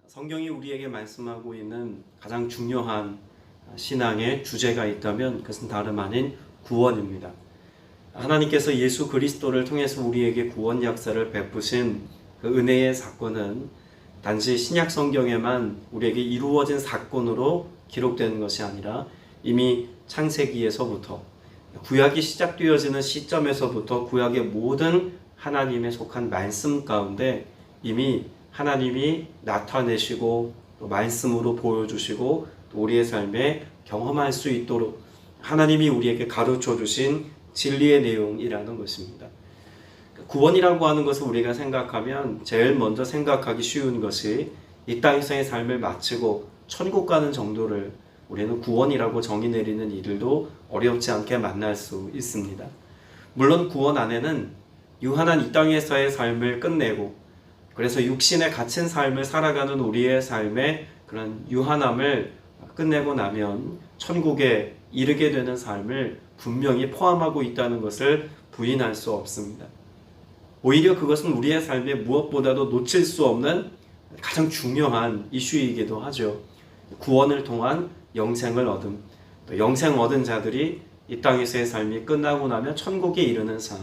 성경이 우리에게 말씀하고 있는 가장 중요한 신앙의 주제가 있다면 그것은 다름 아닌 구원입니다. 하나님께서 예수 그리스도를 통해서 우리에게 구원 역사를 베푸신 그 은혜의 사건은 단지 신약 성경에만 우리에게 이루어진 사건으로 기록되는 것이 아니라 이미 창세기에서부터 구약이 시작되어지는 시점에서부터 구약의 모든 하나님에 속한 말씀 가운데 이미 하나님이 나타내시고 또 말씀으로 보여주시고 또 우리의 삶에 경험할 수 있도록 하나님이 우리에게 가르쳐 주신 진리의 내용이라는 것입니다. 구원이라고 하는 것을 우리가 생각하면 제일 먼저 생각하기 쉬운 것이 이 땅에서의 삶을 마치고 천국 가는 정도를 우리는 구원이라고 정의 내리는 이들도 어렵지 않게 만날 수 있습니다. 물론 구원 안에는 유한한 이 땅에서의 삶을 끝내고 그래서 육신에 갇힌 삶을 살아가는 우리의 삶의 그런 유한함을 끝내고 나면 천국에 이르게 되는 삶을 분명히 포함하고 있다는 것을 부인할 수 없습니다. 오히려 그것은 우리의 삶에 무엇보다도 놓칠 수 없는 가장 중요한 이슈이기도 하죠. 구원을 통한 영생을 얻음, 또 영생 얻은 자들이 이 땅에서의 삶이 끝나고 나면 천국에 이르는 삶,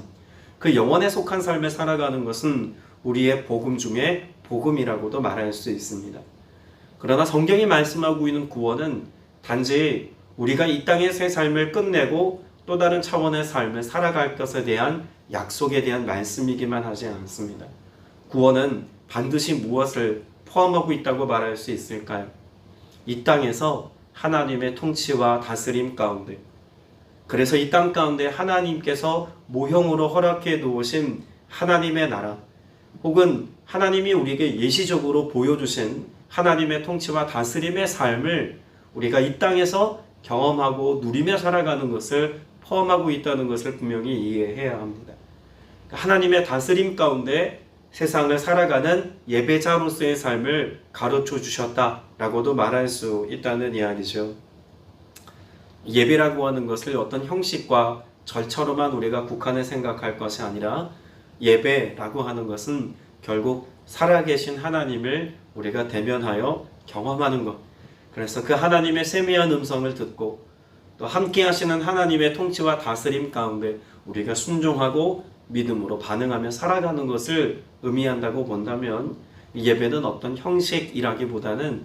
그 영원에 속한 삶을 살아가는 것은 우리의 복음 중에 복음이라고도 말할 수 있습니다. 그러나 성경이 말씀하고 있는 구원은 단지 우리가 이 땅에서의 삶을 끝내고 또 다른 차원의 삶을 살아갈 것에 대한 약속에 대한 말씀이기만 하지 않습니다. 구원은 반드시 무엇을 포함하고 있다고 말할 수 있을까요? 이 땅에서 하나님의 통치와 다스림 가운데, 그래서 이 땅 가운데 하나님께서 모형으로 허락해 놓으신 하나님의 나라, 혹은 하나님이 우리에게 예시적으로 보여주신 하나님의 통치와 다스림의 삶을 우리가 이 땅에서 경험하고 누리며 살아가는 것을 포함하고 있다는 것을 분명히 이해해야 합니다. 하나님의 다스림 가운데 세상을 살아가는 예배자로서의 삶을 가르쳐 주셨다라고도 말할 수 있다는 이야기죠. 예배라고 하는 것을 어떤 형식과 절차로만 우리가 국한해 생각할 것이 아니라 예배라고 하는 것은 결국 살아계신 하나님을 우리가 대면하여 경험하는 것. 그래서 그 하나님의 세미한 음성을 듣고 또 함께 하시는 하나님의 통치와 다스림 가운데 우리가 순종하고 믿음으로 반응하며 살아가는 것을 의미한다고 본다면 예배는 어떤 형식이라기보다는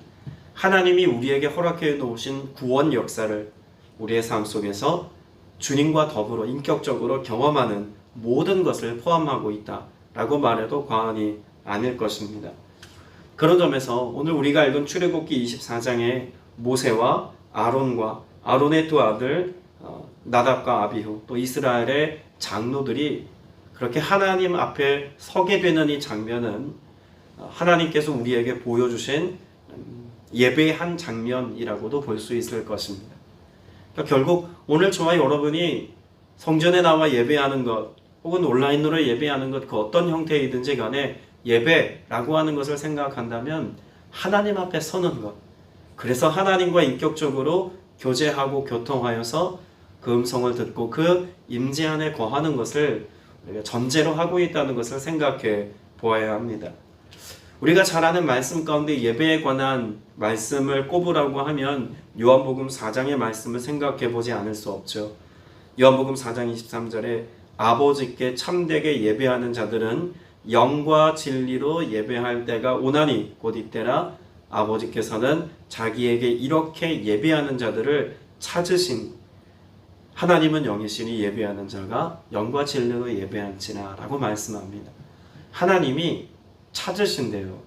하나님이 우리에게 허락해 놓으신 구원 역사를 우리의 삶 속에서 주님과 더불어 인격적으로 경험하는 모든 것을 포함하고 있다라고 말해도 과언이 아닐 것입니다. 그런 점에서 오늘 우리가 읽은 출애굽기 24장에 모세와 아론과 아론의 두 아들 나답과 아비후 또 이스라엘의 장로들이 그렇게 하나님 앞에 서게 되는 이 장면은 하나님께서 우리에게 보여주신 예배의 한 장면이라고도 볼 수 있을 것입니다. 그러니까 결국 오늘 저와 여러분이 성전에 나와 예배하는 것 혹은 온라인으로 예배하는 것 그 어떤 형태이든지 간에 예배라고 하는 것을 생각한다면 하나님 앞에 서는 것, 그래서 하나님과 인격적으로 교제하고 교통하여서 그 음성을 듣고 그 임재 안에 거하는 것을 우리가 전제로 하고 있다는 것을 생각해 보아야 합니다. 우리가 잘 아는 말씀 가운데 예배에 관한 말씀을 꼽으라고 하면 요한복음 4장의 말씀을 생각해 보지 않을 수 없죠. 요한복음 4장 23절에 아버지께 참되게 예배하는 자들은 영과 진리로 예배할 때가 오나니 곧 이때라. 아버지께서는 자기에게 이렇게 예배하는 자들을 찾으신, 하나님은 영이시니 예배하는 자가 영과 진리로 예배할지나 라고 말씀합니다. 하나님이 찾으신대요.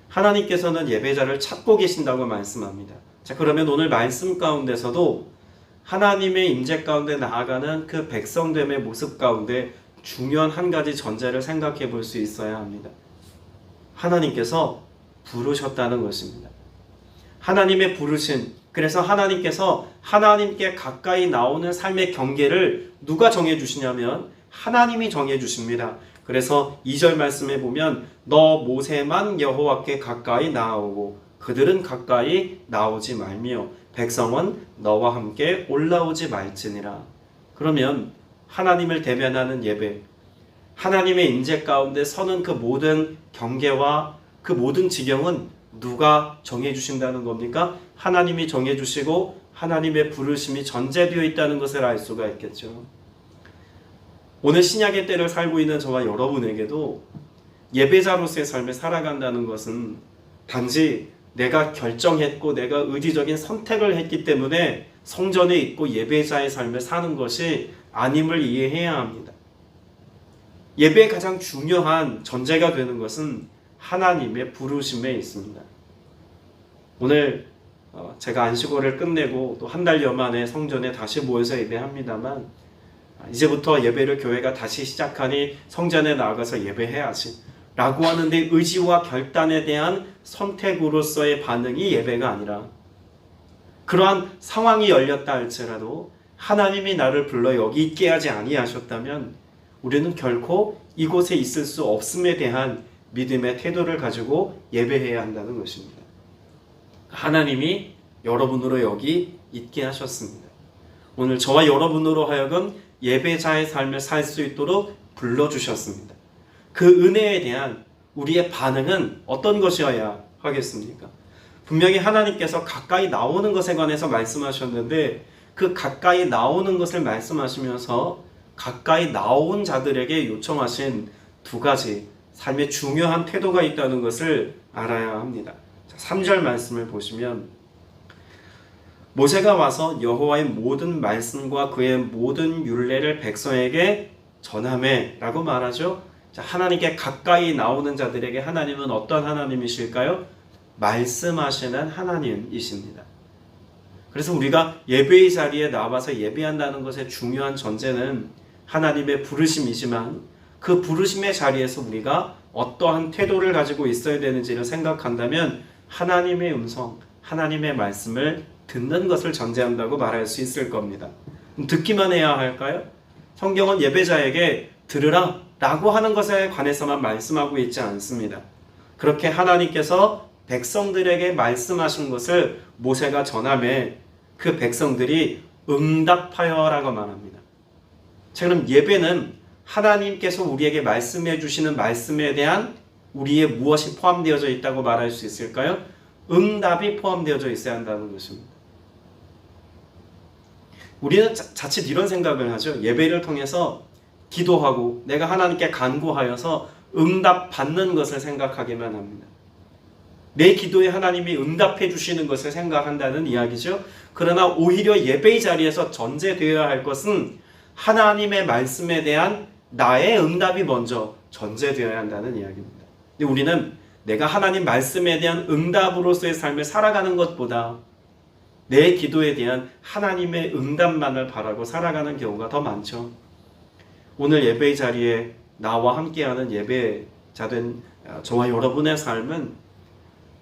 하나님께서는 예배자를 찾고 계신다고 말씀합니다. 자, 그러면 오늘 말씀 가운데서도 하나님의 임재 가운데 나아가는 그 백성됨의 모습 가운데 중요한 한 가지 전제를 생각해 볼 수 있어야 합니다. 하나님께서 부르셨다는 것입니다. 하나님의 부르신, 그래서 하나님께서 하나님께 가까이 나오는 삶의 경계를 누가 정해주시냐면 하나님이 정해주십니다. 그래서 2절 말씀에 보면 너 모세만 여호와께 가까이 나아오고 그들은 가까이 나오지 말며 백성은 너와 함께 올라오지 말지니라. 그러면 하나님을 대면하는 예배, 하나님의 임재 가운데 서는 그 모든 경계와 그 모든 지경은 누가 정해주신다는 겁니까? 하나님이 정해주시고 하나님의 부르심이 전제되어 있다는 것을 알 수가 있겠죠. 오늘 신약의 때를 살고 있는 저와 여러분에게도 예배자로서의 삶을 살아간다는 것은 단지 내가 결정했고 내가 의지적인 선택을 했기 때문에 성전에 있고 예배자의 삶을 사는 것이 아님을 이해해야 합니다. 예배의 가장 중요한 전제가 되는 것은 하나님의 부르심에 있습니다. 오늘 제가 안식월을 끝내고 또 한 달여 만에 성전에 다시 모여서 예배합니다만, 이제부터 예배를 교회가 다시 시작하니 성전에 나가서 예배해야지 라고 하는데 의지와 결단에 대한 선택으로서의 반응이 예배가 아니라, 그러한 상황이 열렸다 할지라도 하나님이 나를 불러 여기 있게 하지 아니하셨다면 우리는 결코 이곳에 있을 수 없음에 대한 믿음의 태도를 가지고 예배해야 한다는 것입니다. 하나님이 여러분으로 여기 있게 하셨습니다. 오늘 저와 여러분으로 하여금 예배자의 삶을 살 수 있도록 불러주셨습니다. 그 은혜에 대한 우리의 반응은 어떤 것이어야 하겠습니까? 분명히 하나님께서 가까이 나오는 것에 관해서 말씀하셨는데, 그 가까이 나오는 것을 말씀하시면서 가까이 나온 자들에게 요청하신 두 가지 삶의 중요한 태도가 있다는 것을 알아야 합니다. 3절 말씀을 보시면, 모세가 와서 여호와의 모든 말씀과 그의 모든 율례를 백성에게 전하매 라고 말하죠. 하나님께 가까이 나오는 자들에게 하나님은 어떤 하나님이실까요? 말씀하시는 하나님이십니다. 그래서 우리가 예배의 자리에 나와서 예배한다는 것의 중요한 전제는 하나님의 부르심이지만, 그 부르심의 자리에서 우리가 어떠한 태도를 가지고 있어야 되는지를 생각한다면 하나님의 음성, 하나님의 말씀을 듣는 것을 전제한다고 말할 수 있을 겁니다. 듣기만 해야 할까요? 성경은 예배자에게 들으라 라고 하는 것에 관해서만 말씀하고 있지 않습니다. 그렇게 하나님께서 백성들에게 말씀하신 것을 모세가 전하매 그 백성들이 응답하여 라고 말합니다. 자, 그럼 예배는 하나님께서 우리에게 말씀해 주시는 말씀에 대한 우리의 무엇이 포함되어져 있다고 말할 수 있을까요? 응답이 포함되어져 있어야 한다는 것입니다. 우리는 자칫 이런 생각을 하죠. 예배를 통해서 기도하고 내가 하나님께 간구하여서 응답받는 것을 생각하기만 합니다. 내 기도에 하나님이 응답해 주시는 것을 생각한다는 이야기죠. 그러나 오히려 예배의 자리에서 전제되어야 할 것은 하나님의 말씀에 대한 나의 응답이 먼저 전제되어야 한다는 이야기입니다. 근데 우리는 내가 하나님 말씀에 대한 응답으로서의 삶을 살아가는 것보다 내 기도에 대한 하나님의 응답만을 바라고 살아가는 경우가 더 많죠. 오늘 예배의 자리에 나와 함께하는 예배자된 저와 여러분의 삶은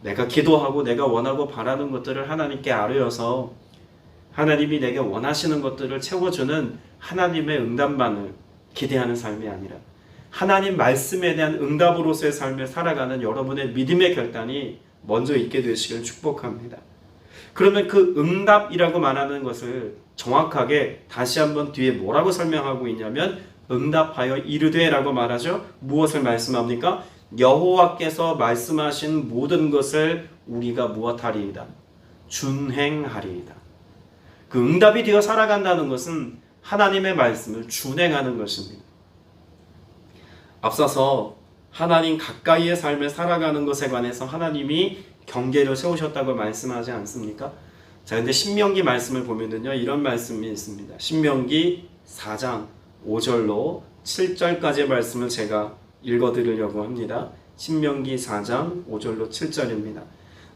내가 기도하고 내가 원하고 바라는 것들을 하나님께 아뢰어서 하나님이 내게 원하시는 것들을 채워주는 하나님의 응답만을 기대하는 삶이 아니라 하나님 말씀에 대한 응답으로서의 삶을 살아가는 여러분의 믿음의 결단이 먼저 있게 되시길 축복합니다. 그러면 그 응답이라고 말하는 것을 정확하게 다시 한번 뒤에 뭐라고 설명하고 있냐면 응답하여 이르되 라고 말하죠. 무엇을 말씀합니까? 여호와께서 말씀하신 모든 것을 우리가 무엇하리이다? 준행하리이다. 그 응답이 되어 살아간다는 것은 하나님의 말씀을 준행하는 것입니다. 앞서서 하나님 가까이의 삶을 살아가는 것에 관해서 하나님이 경계를 세우셨다고 말씀하지 않습니까? 자, 근데 신명기 말씀을 보면은요, 이런 말씀이 있습니다. 신명기 4장 5절로 7절까지의 말씀을 제가 읽어드리려고 합니다. 신명기 4장 5절로 7절입니다.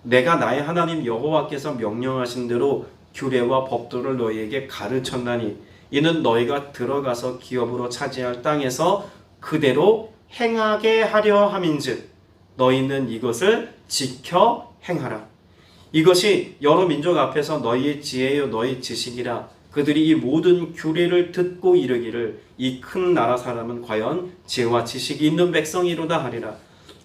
내가 나의 하나님 여호와께서 명령하신 대로 규례와 법도를 너희에게 가르쳤나니 이는 너희가 들어가서 기업으로 차지할 땅에서 그대로 행하게 하려 함인즉 너희는 이것을 지켜 행하라. 이것이 여러 민족 앞에서 너희의 지혜요 너희 지식이라. 그들이 이 모든 규례를 듣고 이르기를 이 큰 나라 사람은 과연 지혜와 지식이 있는 백성이로다 하리라.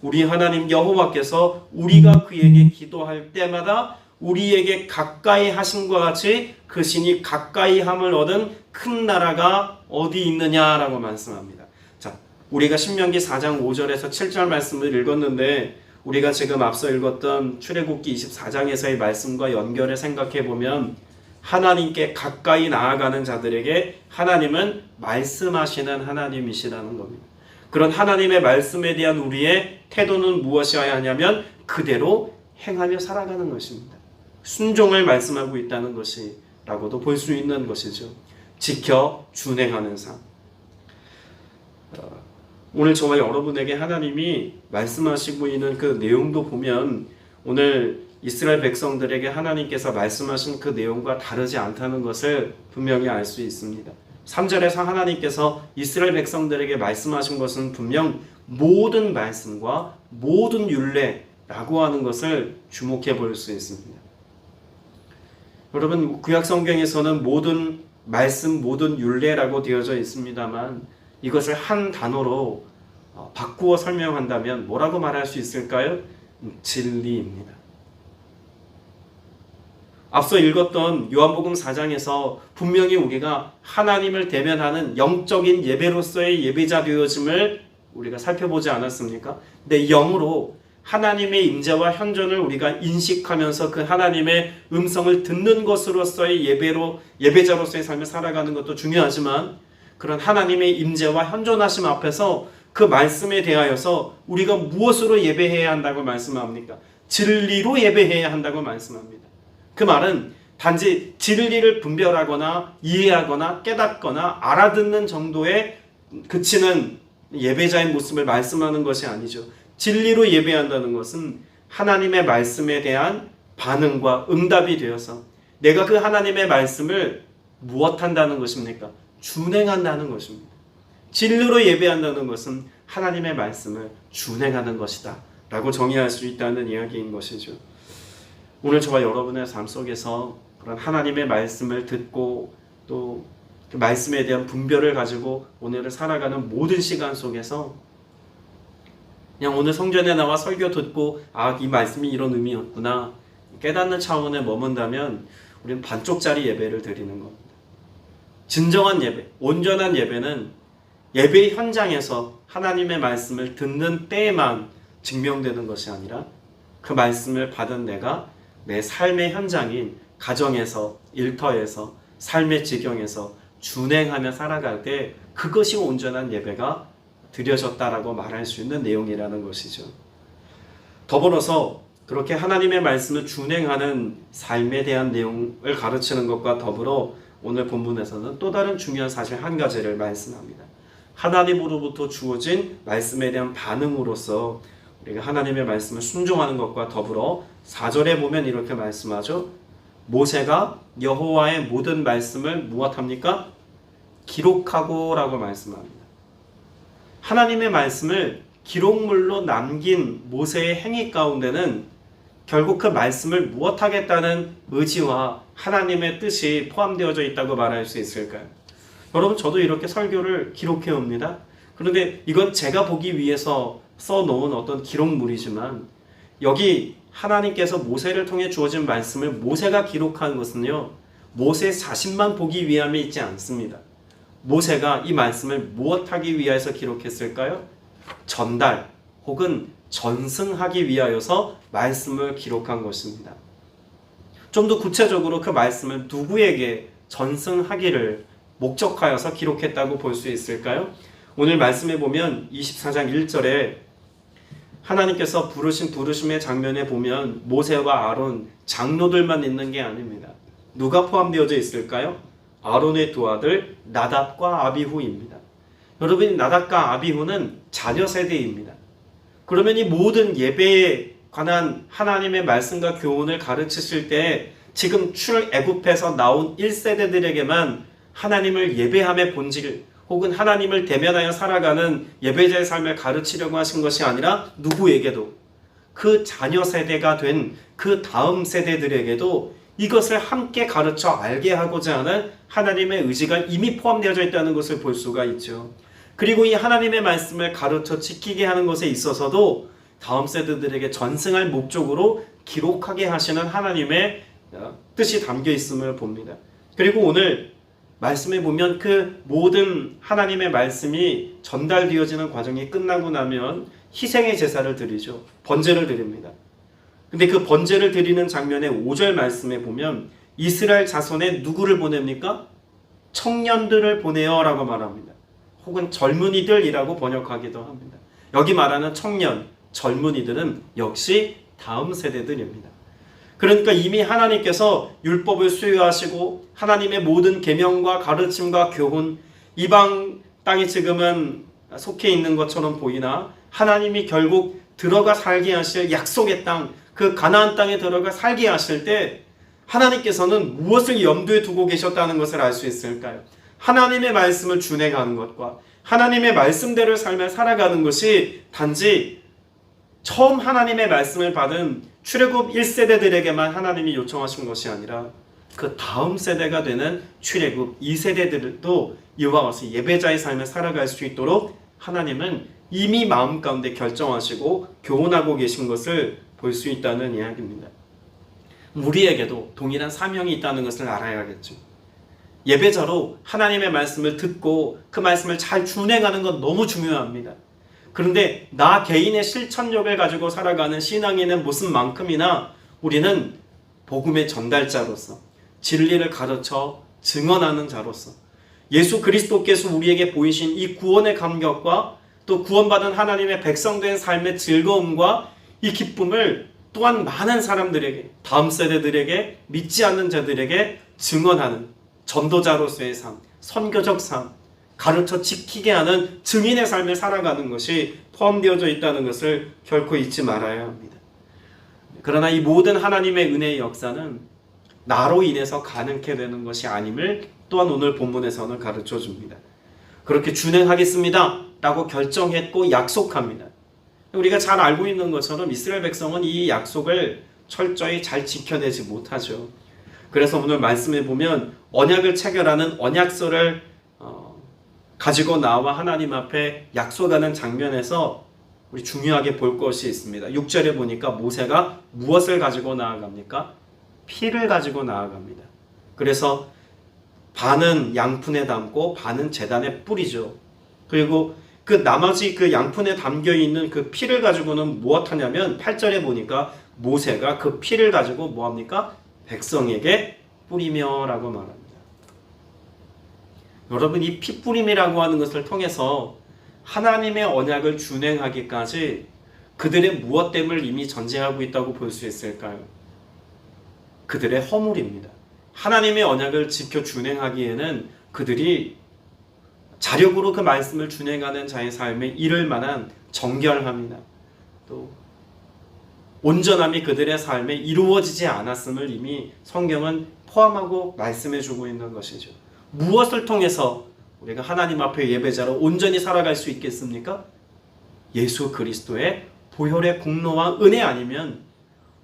우리 하나님 여호와께서 우리가 그에게 기도할 때마다 우리에게 가까이 하심과 같이 그 신이 가까이 함을 얻은 큰 나라가 어디 있느냐라고 말씀합니다. 자, 우리가 신명기 4장 5절에서 7절 말씀을 읽었는데 우리가 지금 앞서 읽었던 출애굽기 24장에서의 말씀과 연결해 생각해 보면 하나님께 가까이 나아가는 자들에게 하나님은 말씀하시는 하나님이시라는 겁니다. 그런 하나님의 말씀에 대한 우리의 태도는 무엇이어야 하냐면 그대로 행하며 살아가는 것입니다. 순종을 말씀하고 있다는 것이라고도 볼 수 있는 것이죠. 지켜 준행하는 삶. 오늘 저와 여러분에게 하나님이 말씀하시고 있는 그 내용도 보면 오늘 이스라엘 백성들에게 하나님께서 말씀하신 그 내용과 다르지 않다는 것을 분명히 알 수 있습니다. 3절에서 하나님께서 이스라엘 백성들에게 말씀하신 것은 분명 모든 말씀과 모든 율례라고 하는 것을 주목해 볼 수 있습니다. 여러분, 구약 성경에서는 모든 말씀, 모든 율례라고 되어져 있습니다만 이것을 한 단어로 바꾸어 설명한다면 뭐라고 말할 수 있을까요? 진리입니다. 앞서 읽었던 요한복음 4장에서 분명히 우리가 하나님을 대면하는 영적인 예배로서의 예배자 되어짐을 우리가 살펴보지 않았습니까? 근데 영으로 하나님의 임재와 현존을 우리가 인식하면서 그 하나님의 음성을 듣는 것으로서의 예배자로서의 삶을 살아가는 것도 중요하지만 그런 하나님의 임재와 현존하심 앞에서 그 말씀에 대하여서 우리가 무엇으로 예배해야 한다고 말씀합니까? 진리로 예배해야 한다고 말씀합니다. 그 말은 단지 진리를 분별하거나 이해하거나 깨닫거나 알아듣는 정도에 그치는 예배자의 모습을 말씀하는 것이 아니죠. 진리로 예배한다는 것은 하나님의 말씀에 대한 반응과 응답이 되어서 내가 그 하나님의 말씀을 무엇한다는 것입니까? 준행한다는 것입니다. 진리로 예배한다는 것은 하나님의 말씀을 준행하는 것이다 라고 정의할 수 있다는 이야기인 것이죠. 오늘 저와 여러분의 삶 속에서 그런 하나님의 말씀을 듣고 또 그 말씀에 대한 분별을 가지고 오늘을 살아가는 모든 시간 속에서 그냥 오늘 성전에 나와 설교 듣고 이 말씀이 이런 의미였구나 깨닫는 차원에 머문다면 우리는 반쪽짜리 예배를 드리는 겁니다. 진정한 예배, 온전한 예배는 예배 현장에서 하나님의 말씀을 듣는 때에만 증명되는 것이 아니라 그 말씀을 받은 내가 내 삶의 현장인 가정에서, 일터에서, 삶의 지경에서 준행하며 살아갈 때 그것이 온전한 예배가 드려졌다라고 말할 수 있는 내용이라는 것이죠. 더불어서 그렇게 하나님의 말씀을 준행하는 삶에 대한 내용을 가르치는 것과 더불어 오늘 본문에서는 또 다른 중요한 사실 한 가지를 말씀합니다. 하나님으로부터 주어진 말씀에 대한 반응으로서 우리가 하나님의 말씀을 순종하는 것과 더불어 4절에 보면 이렇게 말씀하죠. 모세가 여호와의 모든 말씀을 무엇합니까? 기록하고 라고 말씀합니다. 하나님의 말씀을 기록물로 남긴 모세의 행위 가운데는 결국 그 말씀을 무엇하겠다는 의지와 하나님의 뜻이 포함되어져 있다고 말할 수 있을까요? 여러분, 저도 이렇게 설교를 기록해 옵니다. 그런데 이건 제가 보기 위해서 써놓은 어떤 기록물이지만 여기 하나님께서 모세를 통해 주어진 말씀을 모세가 기록한 것은요, 모세 자신만 보기 위함이 있지 않습니다. 모세가 이 말씀을 무엇하기 위해서 기록했을까요? 전달 혹은 전승하기 위하여서 말씀을 기록한 것입니다. 좀 더 구체적으로 그 말씀을 누구에게 전승하기를 목적하여서 기록했다고 볼 수 있을까요? 오늘 말씀에 보면 24장 1절에 하나님께서 부르심의 장면에 보면 모세와 아론 장로들만 있는 게 아닙니다. 누가 포함되어져 있을까요? 아론의 두 아들 나답과 아비후입니다. 여러분, 나답과 아비후는 자녀 세대입니다. 그러면 이 모든 예배에 관한 하나님의 말씀과 교훈을 가르치실 때 지금 출애굽에서 나온 1세대들에게만 하나님을 예배함의 본질 혹은 하나님을 대면하여 살아가는 예배자의 삶을 가르치려고 하신 것이 아니라 누구에게도 그 자녀 세대가 된 그 다음 세대들에게도 이것을 함께 가르쳐 알게 하고자 하는 하나님의 의지가 이미 포함되어져 있다는 것을 볼 수가 있죠. 그리고 이 하나님의 말씀을 가르쳐 지키게 하는 것에 있어서도 다음 세대들에게 전승할 목적으로 기록하게 하시는 하나님의 뜻이 담겨 있음을 봅니다. 그리고 오늘 말씀에 보면 그 모든 하나님의 말씀이 전달되어지는 과정이 끝나고 나면 희생의 제사를 드리죠. 번제를 드립니다. 근데 그 번제를 드리는 장면의 5절 말씀에 보면 이스라엘 자손에 누구를 보냅니까? 청년들을 보내요 라고 말합니다. 혹은 젊은이들이라고 번역하기도 합니다. 여기 말하는 청년, 젊은이들은 역시 다음 세대들입니다. 그러니까 이미 하나님께서 율법을 수여하시고 하나님의 모든 계명과 가르침과 교훈, 이방 땅에 지금은 속해 있는 것처럼 보이나 하나님이 결국 들어가 살게 하실 약속의 땅, 그 가나안 땅에 들어가 살게 하실 때 하나님께서는 무엇을 염두에 두고 계셨다는 것을 알 수 있을까요? 하나님의 말씀을 준행하는 것과 하나님의 말씀대로 삶을 살아가는 것이 단지 처음 하나님의 말씀을 받은 출애굽 1세대들에게만 하나님이 요청하신 것이 아니라 그 다음 세대가 되는 출애굽 2세대들도 이와 같이 예배자의 삶을 살아갈 수 있도록 하나님은 이미 마음 가운데 결정하시고 교훈하고 계신 것을 볼 수 있다는 이야기입니다. 우리에게도 동일한 사명이 있다는 것을 알아야겠죠. 예배자로 하나님의 말씀을 듣고 그 말씀을 잘 준행하는 건 너무 중요합니다. 그런데 나 개인의 실천력을 가지고 살아가는 신앙인은 무슨 만큼이나 우리는 복음의 전달자로서 진리를 가르쳐 증언하는 자로서 예수 그리스도께서 우리에게 보이신 이 구원의 감격과 또 구원받은 하나님의 백성된 삶의 즐거움과 이 기쁨을 또한 많은 사람들에게, 다음 세대들에게, 믿지 않는 자들에게 증언하는 전도자로서의 삶, 선교적 삶, 가르쳐 지키게 하는 증인의 삶을 살아가는 것이 포함되어져 있다는 것을 결코 잊지 말아야 합니다. 그러나 이 모든 하나님의 은혜의 역사는 나로 인해서 가능케 되는 것이 아님을 또한 오늘 본문에서는 가르쳐 줍니다. 그렇게 준행하겠습니다 라고 결정했고 약속합니다. 우리가 잘 알고 있는 것처럼 이스라엘 백성은 이 약속을 철저히 잘 지켜내지 못하죠. 그래서 오늘 말씀에 보면 언약을 체결하는 언약서를 가지고 나와 하나님 앞에 약속하는 장면에서 우리 중요하게 볼 것이 있습니다. 6절에 보니까 모세가 무엇을 가지고 나아갑니까? 피를 가지고 나아갑니다. 그래서 반은 양푼에 담고 반은 제단에 뿌리죠. 그리고 그 나머지 그 양푼에 담겨있는 그 피를 가지고는 무엇 하냐면 8절에 보니까 모세가 그 피를 가지고 뭐합니까? 백성에게 뿌리며 라고 말합니다. 여러분, 이 피뿌림이라고 하는 것을 통해서 하나님의 언약을 준행하기까지 그들의 무엇됨을 이미 전제하고 있다고 볼 수 있을까요? 그들의 허물입니다. 하나님의 언약을 지켜 준행하기에는 그들이 자력으로 그 말씀을 준행하는 자의 삶에 이를 만한 정결함이나 또 온전함이 그들의 삶에 이루어지지 않았음을 이미 성경은 포함하고 말씀해 주고 있는 것이죠. 무엇을 통해서 우리가 하나님 앞에 예배자로 온전히 살아갈 수 있겠습니까? 예수 그리스도의 보혈의 공로와 은혜 아니면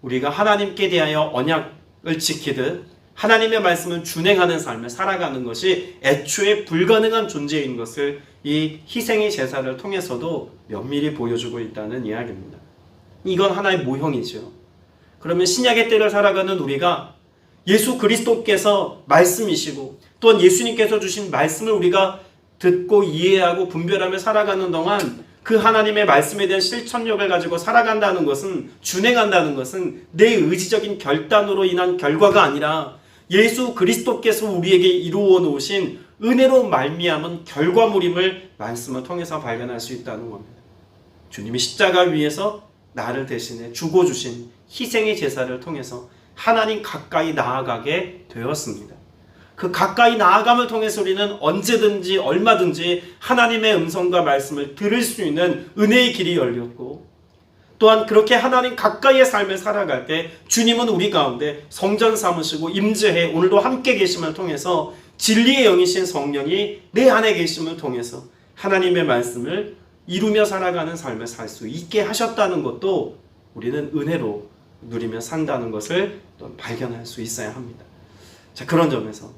우리가 하나님께 대하여 언약을 지키듯 하나님의 말씀을 준행하는 삶을 살아가는 것이 애초에 불가능한 존재인 것을 이 희생의 제사를 통해서도 면밀히 보여주고 있다는 이야기입니다. 이건 하나의 모형이죠. 그러면 신약의 때를 살아가는 우리가 예수 그리스도께서 말씀이시고 또한 예수님께서 주신 말씀을 우리가 듣고 이해하고 분별하며 살아가는 동안 그 하나님의 말씀에 대한 실천력을 가지고 살아간다는 것은, 준행한다는 것은 내 의지적인 결단으로 인한 결과가 아니라 예수 그리스도께서 우리에게 이루어 놓으신 은혜로 말미암은 결과물임을 말씀을 통해서 발견할 수 있다는 겁니다. 주님이 십자가 위에서 나를 대신해 주고 주신 희생의 제사를 통해서 하나님 가까이 나아가게 되었습니다. 그 가까이 나아감을 통해서 우리는 언제든지 얼마든지 하나님의 음성과 말씀을 들을 수 있는 은혜의 길이 열렸고, 또한 그렇게 하나님 가까이의 삶을 살아갈 때 주님은 우리 가운데 성전 삼으시고 임재해 오늘도 함께 계심을 통해서 진리의 영이신 성령이 내 안에 계심을 통해서 하나님의 말씀을 이루며 살아가는 삶을 살 수 있게 하셨다는 것도 우리는 은혜로 누리며 산다는 것을 또 발견할 수 있어야 합니다. 자, 그런 점에서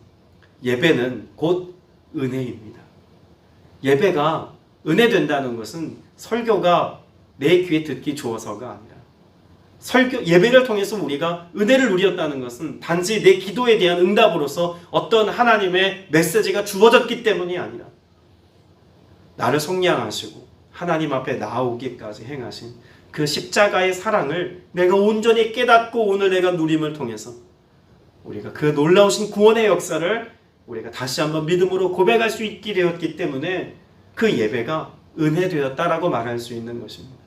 예배는 곧 은혜입니다. 예배가 은혜된다는 것은 설교가 내 귀에 듣기 좋아서가 아니라 예배를 통해서 우리가 은혜를 누렸다는 것은 단지 내 기도에 대한 응답으로서 어떤 하나님의 메시지가 주어졌기 때문이 아니라 나를 속량하시고 하나님 앞에 나오기까지 행하신 그 십자가의 사랑을 내가 온전히 깨닫고 오늘 내가 누림을 통해서 우리가 그 놀라우신 구원의 역사를 우리가 다시 한번 믿음으로 고백할 수 있게 되었기 때문에 그 예배가 은혜되었다라고 말할 수 있는 것입니다.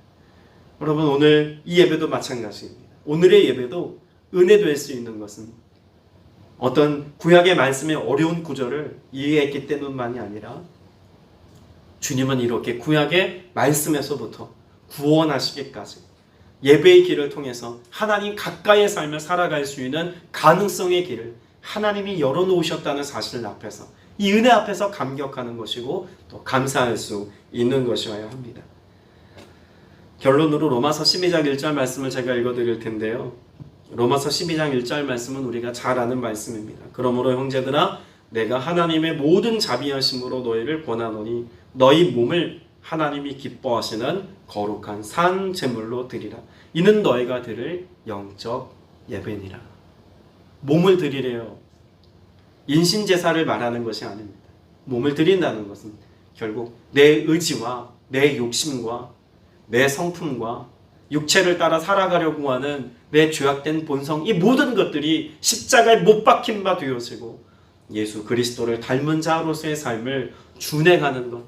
여러분, 오늘 이 예배도 마찬가지입니다. 오늘의 예배도 은혜될 수 있는 것은 어떤 구약의 말씀의 어려운 구절을 이해했기 때문만이 아니라 주님은 이렇게 구약의 말씀에서부터 구원하시기까지 예배의 길을 통해서 하나님 가까이의 삶을 살아갈 수 있는 가능성의 길을 하나님이 열어놓으셨다는 사실 앞에서, 이 은혜 앞에서 감격하는 것이고 또 감사할 수 있는 것이어야 합니다. 결론으로 로마서 12장 1절 말씀을 제가 읽어드릴 텐데요. 로마서 12장 1절 말씀은 우리가 잘 아는 말씀입니다. 그러므로 형제들아, 내가 하나님의 모든 자비하심으로 너희를 권하노니 너희 몸을 하나님이 기뻐하시는 거룩한 산 제물로 드리라. 이는 너희가 드릴 영적 예배니라. 몸을 드리래요. 인신제사를 말하는 것이 아닙니다. 몸을 드린다는 것은 결국 내 의지와 내 욕심과 내 성품과 육체를 따라 살아가려고 하는 내 죄악된 본성, 이 모든 것들이 십자가에 못 박힌 바 되어지고 예수 그리스도를 닮은 자로서의 삶을 준행하는 것,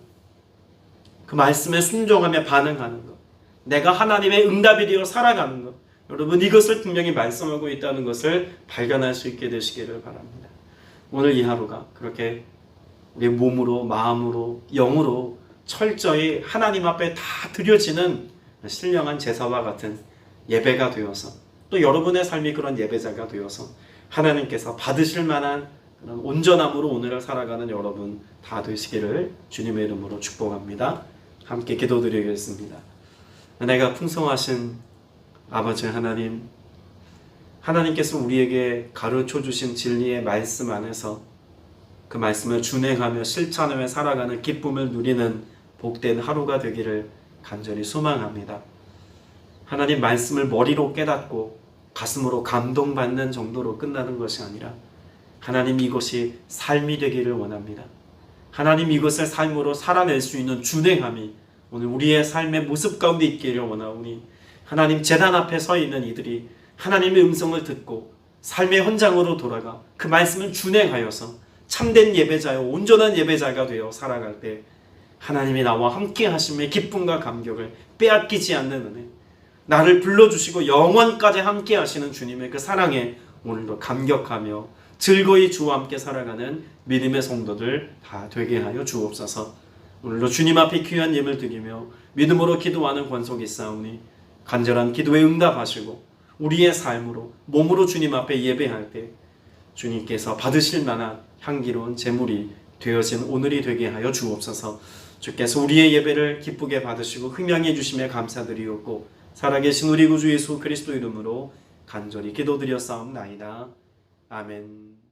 그 말씀에 순종하며 반응하는 것, 내가 하나님의 응답이 되어 살아가는 것, 여러분 이것을 분명히 말씀하고 있다는 것을 발견할 수 있게 되시기를 바랍니다. 오늘 이 하루가 그렇게 우리 몸으로, 마음으로, 영으로 철저히 하나님 앞에 다 드려지는 신령한 제사와 같은 예배가 되어서, 또 여러분의 삶이 그런 예배자가 되어서 하나님께서 받으실 만한 그런 온전함으로 오늘을 살아가는 여러분 다 되시기를 주님의 이름으로 축복합니다. 함께 기도드리겠습니다. 은혜가 풍성하신 아버지 하나님, 하나님께서 우리에게 가르쳐 주신 진리의 말씀 안에서 그 말씀을 준행하며 실천하며 살아가는 기쁨을 누리는 복된 하루가 되기를 간절히 소망합니다. 하나님 말씀을 머리로 깨닫고 가슴으로 감동받는 정도로 끝나는 것이 아니라 하나님 이것이 삶이 되기를 원합니다. 하나님 이것을 삶으로 살아낼 수 있는 준행함이 오늘 우리의 삶의 모습 가운데 있기를 원하오니 하나님 제단 앞에 서 있는 이들이 하나님의 음성을 듣고 삶의 현장으로 돌아가 그 말씀을 준행하여서 참된 예배자요 온전한 예배자가 되어 살아갈 때 하나님이 나와 함께 하심의 기쁨과 감격을 빼앗기지 않는 은혜, 나를 불러주시고 영원까지 함께 하시는 주님의 그 사랑에 오늘도 감격하며 즐거이 주와 함께 살아가는 믿음의 성도들 다 되게 하여 주옵소서. 오늘도 주님 앞에 귀한 예물 드리며 믿음으로 기도하는 권속이 있사오니 간절한 기도에 응답하시고 우리의 삶으로 몸으로 주님 앞에 예배할 때 주님께서 받으실 만한 향기로운 제물이 되어진 오늘이 되게 하여 주옵소서. 주께서 우리의 예배를 기쁘게 받으시고 흠양해 주심에 감사드리옵고 살아계신 우리 구주 예수 그리스도 이름으로 간절히 기도드렸사옵나이다. 아멘.